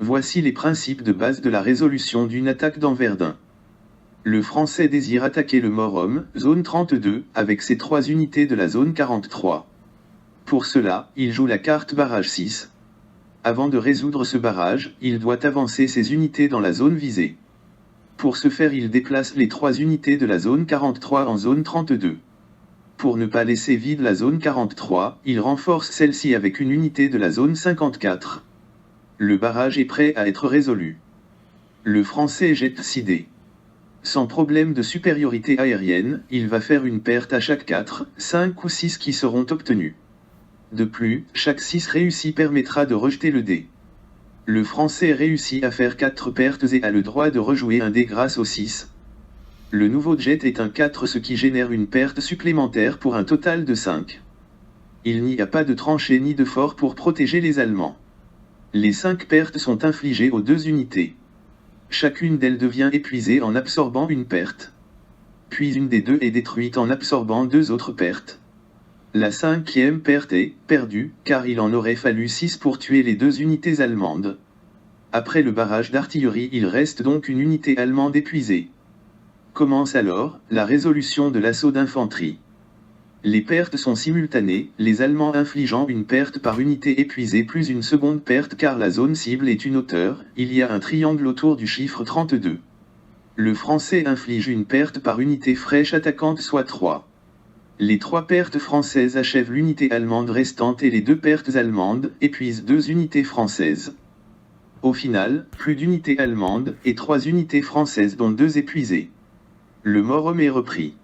Voici les principes de base de la résolution d'une attaque dans Verdun. Le Français désire attaquer le Morhomme, zone 32, avec ses 3 unités de la zone 43. Pour cela, il joue la carte barrage 6. Avant de résoudre ce barrage, il doit avancer ses unités dans la zone visée. Pour ce faire, il déplace les 3 unités de la zone 43 en zone 32. Pour ne pas laisser vide la zone 43, il renforce celle-ci avec une unité de la zone 54. Le barrage est prêt à être résolu. Le Français jette 6 dés. Sans problème de supériorité aérienne, il va faire une perte à chaque 4, 5 ou 6 qui seront obtenus. De plus, chaque 6 réussi permettra de rejeter le dé. Le Français réussit à faire 4 pertes et a le droit de rejouer un dé grâce au 6. Le nouveau jet est un 4, ce qui génère une perte supplémentaire pour un total de 5. Il n'y a pas de tranchée ni de fort pour protéger les Allemands. Les 5 pertes sont infligées aux 2 unités. Chacune d'elles devient épuisée en absorbant une perte. Puis une des 2 est détruite en absorbant 2 autres pertes. La 5e perte est perdue, car il en aurait fallu 6 pour tuer les 2 unités allemandes. Après le barrage d'artillerie, il reste donc une unité allemande épuisée. Commence alors la résolution de l'assaut d'infanterie. Les pertes sont simultanées, les Allemands infligeant une perte par unité épuisée plus une seconde perte car la zone cible est une hauteur, il y a un triangle autour du chiffre 32. Le Français inflige une perte par unité fraîche attaquante soit 3. Les 3 pertes françaises achèvent l'unité allemande restante et les 2 pertes allemandes épuisent 2 unités françaises. Au final, plus d'unités allemandes et 3 unités françaises dont 2 épuisées. Le Morhomme est repris.